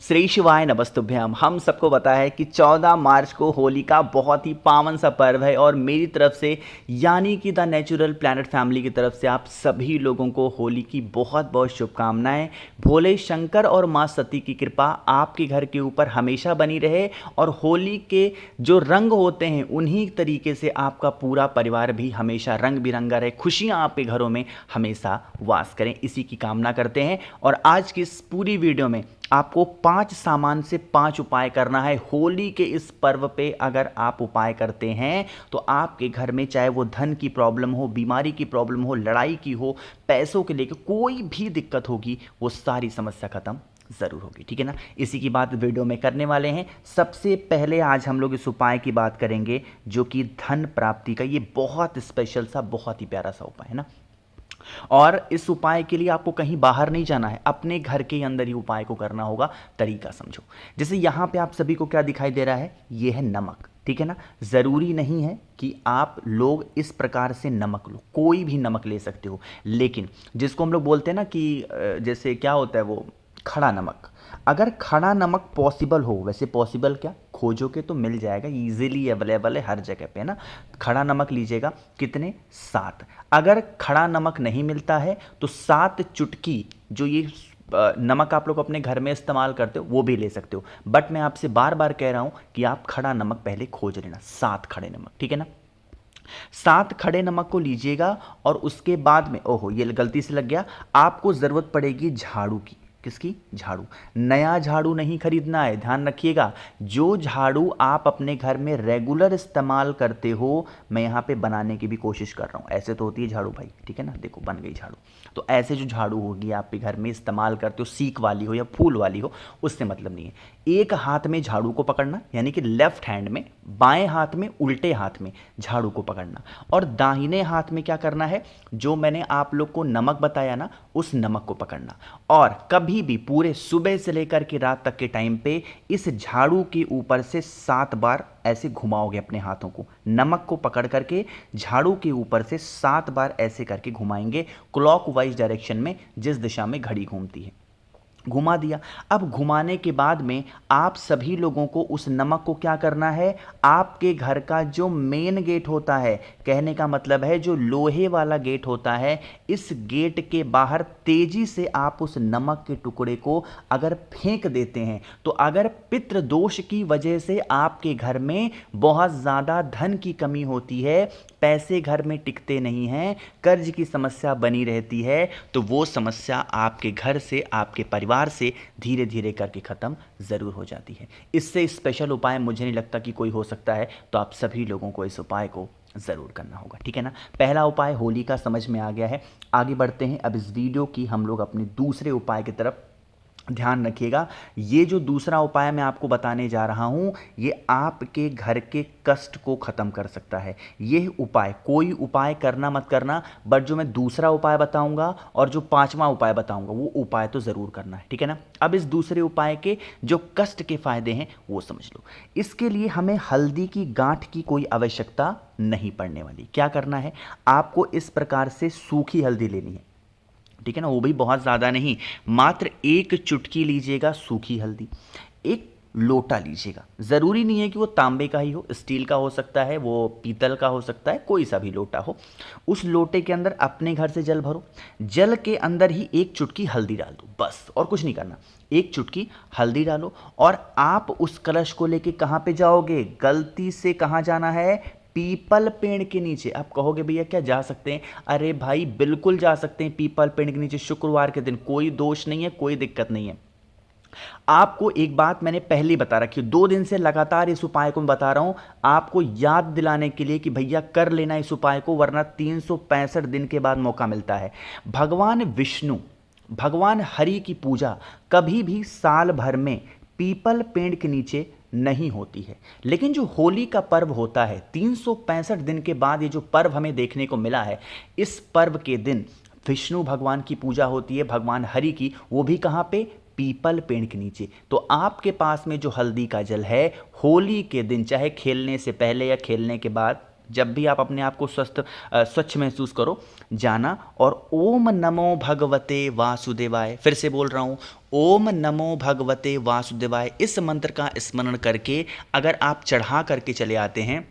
श्री शिवाय नमस्तुभ्यम। हम सबको पता है कि 14 मार्च को होली का बहुत ही पावन सा पर्व है और मेरी तरफ से यानी कि द नेचुरल प्लैनेट फैमिली की तरफ से आप सभी लोगों को होली की बहुत बहुत शुभकामनाएं। भोले शंकर और माँ सती की कृपा आपके घर के ऊपर हमेशा बनी रहे और होली के जो रंग होते हैं उन्हीं तरीके से आपका पूरा परिवार भी हमेशा रंग बिरंगा रहे, खुशियाँ आपके घरों में हमेशा वास करें, इसी की कामना करते हैं। और आज की इस पूरी वीडियो में आपको 5 सामान से 5 उपाय करना है। होली के इस पर्व पे अगर आप उपाय करते हैं तो आपके घर में चाहे वो धन की प्रॉब्लम हो, बीमारी की प्रॉब्लम हो, लड़ाई की हो, पैसों के लेकर कोई भी दिक्कत होगी वो सारी समस्या खत्म ज़रूर होगी। ठीक है ना, इसी की बात वीडियो में करने वाले हैं। सबसे पहले आज हम लोग इस उपाय की बात करेंगे जो कि धन प्राप्ति का, ये बहुत स्पेशल सा, बहुत ही प्यारा सा उपाय है ना। और इस उपाय के लिए आपको कहीं बाहर नहीं जाना है, अपने घर के अंदर ही उपाय को करना होगा। तरीका समझो, जैसे यहाँ पे आप सभी को क्या दिखाई दे रहा है, ये है नमक। ठीक है ना, ज़रूरी नहीं है कि आप लोग इस प्रकार से नमक लो, कोई भी नमक ले सकते हो, लेकिन जिसको हम लोग बोलते हैं ना कि जैसे क्या होता है वो खड़ा नमक, अगर खड़ा नमक पॉसिबल हो, वैसे पॉसिबल क्या, खोजोगे तो मिल जाएगा, इजीली अवेलेबल है हर जगह पे ना। खड़ा नमक लीजिएगा, कितने, 7। अगर खड़ा नमक नहीं मिलता है तो 7 चुटकी जो ये नमक आप लोग अपने घर में इस्तेमाल करते हो वो भी ले सकते हो, बट मैं आपसे बार बार कह रहा हूं कि आप खड़ा नमक पहले खोज लेना, 7 खड़े नमक। ठीक है ना, 7 खड़े नमक को लीजिएगा और उसके बाद में, ओहो ये गलती से लग गया, आपको ज़रूरत पड़ेगी झाड़ू की। किसकी, झाड़ू। नया झाड़ू नहीं खरीदना है, ध्यान रखिएगा। जो झाड़ू आप अपने घर में रेगुलर इस्तेमाल करते हो, मैं यहाँ पे बनाने की भी कोशिश कर रहा हूँ। ऐसे तो होती है झाड़ू भाई, ठीक है ना, देखो बन गई झाड़ू। तो ऐसे जो झाड़ू होगी आपके घर में इस्तेमाल करते हो, सीक वाली हो या फूल वाली हो, उससे मतलब नहीं है। एक हाथ में झाड़ू को पकड़ना, यानी कि लेफ्ट हैंड में, बाएं हाथ में, उल्टे हाथ में झाड़ू को पकड़ना, और दाहिने हाथ में क्या करना है, जो मैंने आप लोग को नमक बताया ना, उस नमक को पकड़ना। और कभी भी पूरे सुबह से लेकर के रात तक के टाइम पे इस झाड़ू के ऊपर से 7 बार ऐसे घुमाओगे अपने हाथों को, नमक को पकड़ करके झाड़ू के ऊपर से 7 बार ऐसे करके घुमाएंगे क्लॉकवाइज डायरेक्शन में, जिस दिशा में घड़ी घूमती है। घुमा दिया। अब घुमाने के बाद में आप सभी लोगों को उस नमक को क्या करना है, आपके घर का जो मेन गेट होता है, कहने का मतलब है जो लोहे वाला गेट होता है, इस गेट के बाहर तेजी से आप उस नमक के टुकड़े को अगर फेंक देते हैं तो अगर पितृ दोष की वजह से आपके घर में बहुत ज़्यादा धन की कमी होती है, पैसे घर में टिकते नहीं हैं, कर्ज की समस्या बनी रहती है, तो वो समस्या आपके घर से, आपके परिवार से धीरे धीरे करके ख़त्म ज़रूर हो जाती है। इससे स्पेशल उपाय मुझे नहीं लगता कि कोई हो सकता है, तो आप सभी लोगों को इस उपाय को ज़रूर करना होगा। ठीक है ना, पहला उपाय होली का समझ में आ गया है। आगे बढ़ते हैं, अब इस वीडियो की हम लोग अपने दूसरे उपाय की तरफ। ध्यान रखिएगा, ये जो दूसरा उपाय मैं आपको बताने जा रहा हूं, ये आपके घर के कष्ट को ख़त्म कर सकता है। ये उपाय, कोई उपाय करना मत करना, बट जो मैं दूसरा उपाय बताऊंगा और जो 5वां उपाय बताऊंगा वो उपाय तो ज़रूर करना है। ठीक है ना, अब इस दूसरे उपाय के जो कष्ट के फायदे हैं वो समझ लो। इसके लिए हमें हल्दी की गांठ की कोई आवश्यकता नहीं पड़ने वाली। क्या करना है, आपको इस प्रकार से सूखी हल्दी लेनी है। ठीक है ना, वो भी बहुत ज़्यादा नहीं, मात्र 1 चुटकी लीजिएगा सूखी हल्दी। एक लोटा लीजिएगा, ज़रूरी नहीं है कि वो तांबे का ही हो, स्टील का हो सकता है, वो पीतल का हो सकता है, कोई सा भी लोटा हो। उस लोटे के अंदर अपने घर से जल भरो, जल के अंदर ही 1 चुटकी हल्दी डाल दो, बस, और कुछ नहीं करना। 1 चुटकी हल्दी डालो और आप उस कलश को लेके कहाँ पे जाओगे, गलती से कहाँ जाना है, पीपल पेड़ के नीचे। आप कहोगे भैया क्या जा सकते हैं, अरे भाई बिल्कुल जा सकते हैं पीपल पेड़ के नीचे, शुक्रवार के दिन, कोई दोष नहीं है, कोई दिक्कत नहीं है। आपको एक बात मैंने पहले ही बता रखी है, 2 दिन से लगातार इस उपाय को मैं बता रहा हूं आपको याद दिलाने के लिए कि भैया कर लेना इस उपाय को, वरना 365 दिन के बाद मौका मिलता है। भगवान विष्णु, भगवान हरि की पूजा कभी भी साल भर में पीपल पेड़ के नीचे नहीं होती है, लेकिन जो होली का पर्व होता है 365 दिन के बाद, ये जो पर्व हमें देखने को मिला है, इस पर्व के दिन विष्णु भगवान की पूजा होती है, भगवान हरि की, वो भी कहाँ पे, पीपल पेड़ के नीचे। तो आपके पास में जो हल्दी का जल है, होली के दिन, चाहे खेलने से पहले या खेलने के बाद, जब भी आप अपने आप को स्वच्छ महसूस करो, जाना और ओम नमो भगवते वासुदेवाय, फिर से बोल रहा हूँ, ओम नमो भगवते वासुदेवाय इस मंत्र का स्मरण करके अगर आप चढ़ा करके चले आते हैं,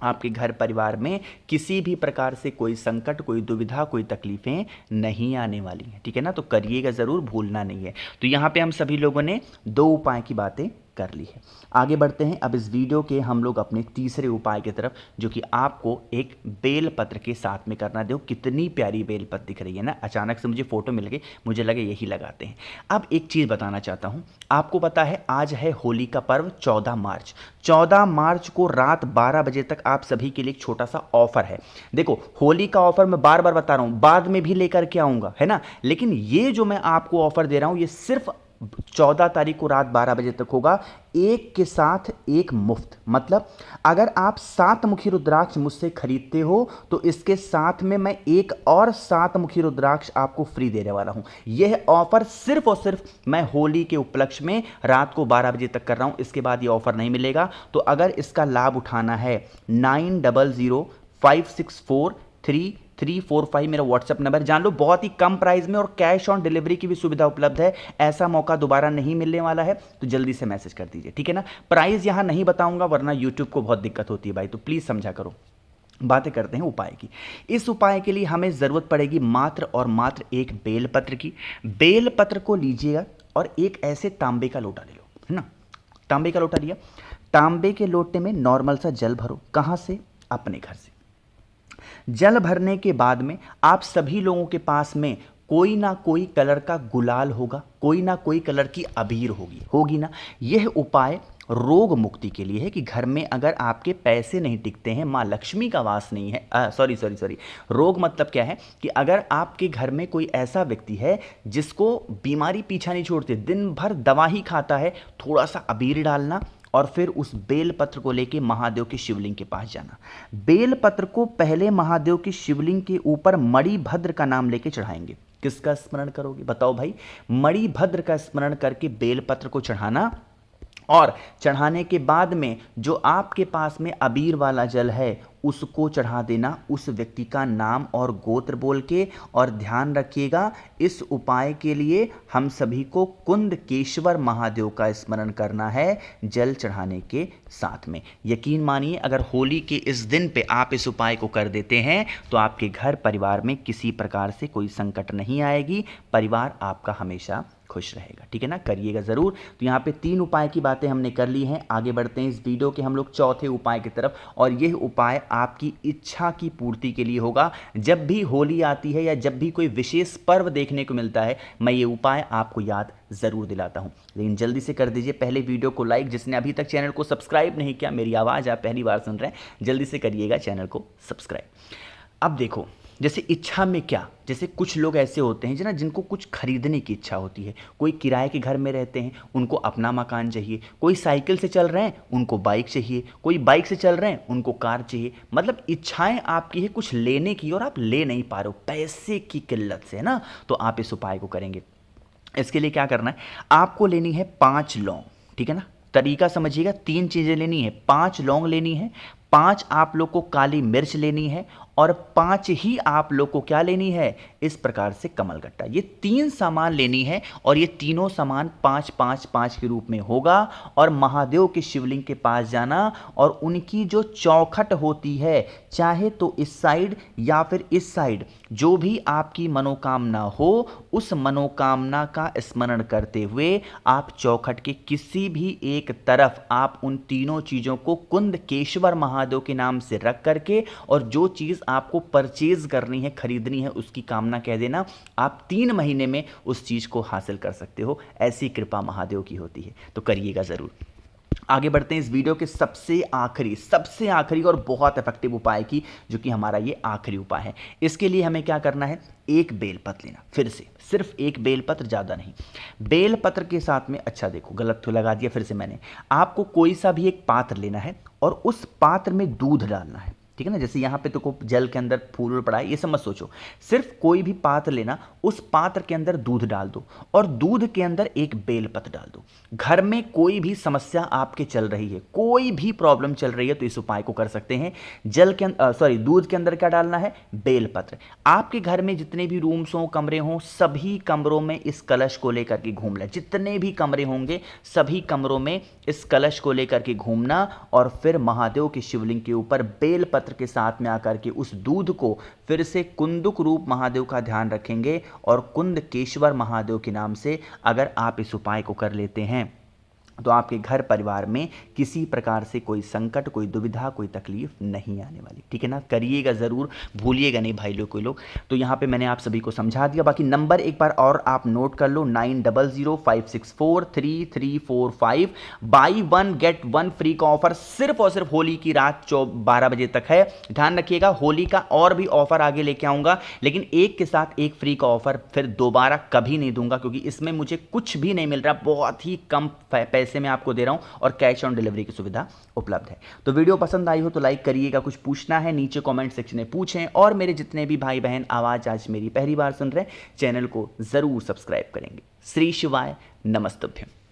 आपके घर परिवार में किसी भी प्रकार से कोई संकट, कोई दुविधा, कोई तकलीफें नहीं आने वाली हैं। ठीक है ना, तो करिएगा ज़रूर, भूलना नहीं है। तो यहाँ पे हम सभी लोगों ने 2 उपाय की बातें कर ली है। आगे बढ़ते हैं अब इस वीडियो के हम लोग अपने तीसरे उपाय की तरफ, जो कि आपको एक बेल पत्र के साथ में करना। देखो कितनी प्यारी बेल पत्र दिख रही है ना, अचानक से मुझे फोटो मिल गई, मुझे लगे यही लगाते हैं। अब एक चीज़ बताना चाहता हूँ, आपको पता है आज है होली का पर्व 14 मार्च। 14 मार्च को रात 12 बजे तक आप सभी के लिए एक छोटा सा ऑफर है। देखो होली का ऑफर मैं बार बार बता रहा हूँ, बाद में भी लेकर के आऊँगा, है ना, लेकिन ये जो मैं आपको ऑफर दे रहा हूँ ये सिर्फ 14 तारीख को रात 12 बजे तक होगा। एक के साथ एक मुफ्त, मतलब अगर आप 7 मुखी रुद्राक्ष मुझसे खरीदते हो तो इसके साथ में मैं एक और 7 मुखी रुद्राक्ष आपको फ्री देने वाला हूं। यह ऑफर सिर्फ और सिर्फ मैं होली के उपलक्ष्य में रात को 12 बजे तक कर रहा हूं, इसके बाद ये ऑफर नहीं मिलेगा। तो अगर इसका लाभ उठाना है 9005643345 मेरा व्हाट्सएप नंबर, जान लो बहुत ही कम प्राइस में और कैश ऑन डिलीवरी की भी सुविधा उपलब्ध है। ऐसा मौका दोबारा नहीं मिलने वाला है, तो जल्दी से मैसेज कर दीजिए, ठीक है ना। प्राइस यहां नहीं बताऊंगा वरना यूट्यूब को बहुत दिक्कत होती है भाई, तो प्लीज समझा करो। बातें करते हैं उपाय की। इस उपाय के लिए हमें जरूरत पड़ेगी मात्र और मात्र एक बेलपत्र की। बेलपत्र को लीजिएगा और एक ऐसे तांबे का लोटा ले लो, है ना। तांबे का लोटा लिया, तांबे के लोटे में नॉर्मल सा जल भरो। कहां से? अपने घर से। जल भरने के बाद में आप सभी लोगों के पास में कोई ना कोई कलर का गुलाल होगा, कोई ना कोई कलर की अबीर होगी ना। यह उपाय रोग मुक्ति के लिए है कि घर में अगर आपके पैसे नहीं टिकते हैं, माँ लक्ष्मी का वास नहीं है, सॉरी रोग मतलब क्या है कि अगर आपके घर में कोई ऐसा व्यक्ति है जिसको बीमारी पीछा नहीं छोड़ती, दिन भर दवा ही खाता है, थोड़ा सा अबीर डालना और फिर उस बेलपत्र को लेके महादेव के शिवलिंग के पास जाना। बेलपत्र को पहले महादेव के शिवलिंग के ऊपर मणिभद्र का नाम लेके चढ़ाएंगे। किसका स्मरण करोगे बताओ भाई? मणिभद्र का स्मरण करके बेलपत्र को चढ़ाना, और चढ़ाने के बाद में जो आपके पास में अबीर वाला जल है उसको चढ़ा देना, उस व्यक्ति का नाम और गोत्र बोल के। और ध्यान रखिएगा इस उपाय के लिए हम सभी को कुंदकेश्वर महादेव का स्मरण करना है जल चढ़ाने के साथ में। यकीन मानिए अगर होली के इस दिन पे आप इस उपाय को कर देते हैं तो आपके घर परिवार में किसी प्रकार से कोई संकट नहीं आएगी, परिवार आपका हमेशा खुश रहेगा, ठीक है ना। करिएगा जरूर। तो यहाँ पे 3 उपाय की बातें हमने कर ली हैं। आगे बढ़ते हैं इस वीडियो के हम लोग चौथे उपाय की तरफ, और यह उपाय आपकी इच्छा की पूर्ति के लिए होगा। जब भी होली आती है या जब भी कोई विशेष पर्व देखने को मिलता है, मैं ये उपाय आपको याद जरूर दिलाता हूँ। लेकिन जल्दी से कर दीजिए पहले वीडियो को लाइक, जिसने अभी तक चैनल को सब्सक्राइब नहीं किया, मेरी आवाज़ आप पहली बार सुन रहे हैं, जल्दी से करिएगा चैनल को सब्सक्राइब। अब देखो जैसे इच्छा में क्या, जैसे कुछ लोग ऐसे होते हैं जिनको कुछ खरीदने की इच्छा होती है। कोई किराए के घर में रहते हैं, उनको अपना मकान चाहिए। कोई साइकिल से चल रहे हैं, उनको बाइक चाहिए। कोई बाइक से चल रहे हैं, उनको कार चाहिए। मतलब इच्छाएं आपकी है कुछ लेने की और आप ले नहीं पा रहे हो पैसे की किल्लत से, है ना। तो आप इस उपाय को करेंगे। इसके लिए क्या करना है, आपको लेनी है 5 लौंग, ठीक है ना। तरीका समझिएगा, 3 चीज़ें लेनी है। 5 लौंग लेनी है, 5 आप लोग को काली मिर्च लेनी है, और 5 ही आप लोग को क्या लेनी है, इस प्रकार से कमलगट्टा। ये 3 सामान लेनी है और ये तीनों सामान 5-5-5 के रूप में होगा। और महादेव के शिवलिंग के पास जाना और उनकी जो चौखट होती है, चाहे तो इस साइड या फिर इस साइड, जो भी आपकी मनोकामना हो उस मनोकामना का स्मरण करते हुए आप चौखट के किसी भी एक तरफ आप उन तीनों चीज़ों को कुंदकेश्वर महादेव के नाम से रख करके, और जो चीज़ आपको परचेज करनी है, खरीदनी है, उसकी कामना कह देना। आप 3 महीने में उस चीज़ को हासिल कर सकते हो, ऐसी कृपा महादेव की होती है। तो करिएगा ज़रूर। आगे बढ़ते हैं इस वीडियो के सबसे आखिरी और बहुत इफेक्टिव उपाय की, जो कि हमारा ये आखिरी उपाय है। इसके लिए हमें क्या करना है, एक बेलपत्र लेना। फिर से सिर्फ एक बेलपत्र, ज़्यादा नहीं। बेलपत्र के साथ में, अच्छा देखो गलत तो लगा दिया फिर से मैंने, आपको कोई सा भी एक पात्र लेना है और उस पात्र में दूध डालना है। ठीक है ना। जैसे यहाँ पे तो जल के अंदर फूल पड़ा है, ये सब मत सोचो। सिर्फ कोई भी पात्र लेना, उस पात्र के अंदर दूध डाल दो और दूध के अंदर एक बेलपत्र डाल दो। घर में कोई भी समस्या आपके चल रही है, कोई भी प्रॉब्लम चल रही है, तो इस उपाय को कर सकते हैं। दूध के अंदर क्या डालना है? बेलपत्र। आपके घर में जितने भी रूम्स हों, कमरे हों, सभी कमरों में इस कलश को लेकर के घूमना। जितने भी कमरे होंगे सभी कमरों में इस कलश को लेकर के घूमना और फिर महादेव के शिवलिंग के ऊपर बेलपत्र के साथ में आकर के उस दूध को फिर से कुंदुक रूप महादेव का ध्यान रखेंगे और कुंदकेश्वर महादेव के नाम से अगर आप इस उपाय को कर लेते हैं तो आपके घर परिवार में किसी प्रकार से कोई संकट, कोई दुविधा, कोई तकलीफ नहीं आने वाली। ठीक है ना। करिएगा ज़रूर, भूलिएगा नहीं भाई लोग, कोई लोग। तो यहाँ पे मैंने आप सभी को समझा दिया। बाकी नंबर एक बार और आप नोट कर लो, 9005643345। बाई 1 गेट 1 फ्री का ऑफर सिर्फ और सिर्फ होली की रात 12 बजे तक है। ध्यान रखिएगा, होली का और भी ऑफर आगे लेके आऊँगा, लेकिन एक के साथ एक फ्री का ऑफर फिर दोबारा कभी नहीं दूंगा, क्योंकि इसमें मुझे कुछ भी नहीं मिल रहा, बहुत ही कम पैसे में आपको दे रहा हूं और कैश ऑन डिलीवरी की सुविधा उपलब्ध है। तो वीडियो पसंद आई हो तो लाइक करिएगा, कुछ पूछना है नीचे कमेंट सेक्शन में पूछें, और मेरे जितने भी भाई बहन आवाज आज मेरी पहली बार सुन रहे हैं, चैनल को जरूर सब्सक्राइब करेंगे। श्री शिवाय नमस्तुभ्यम।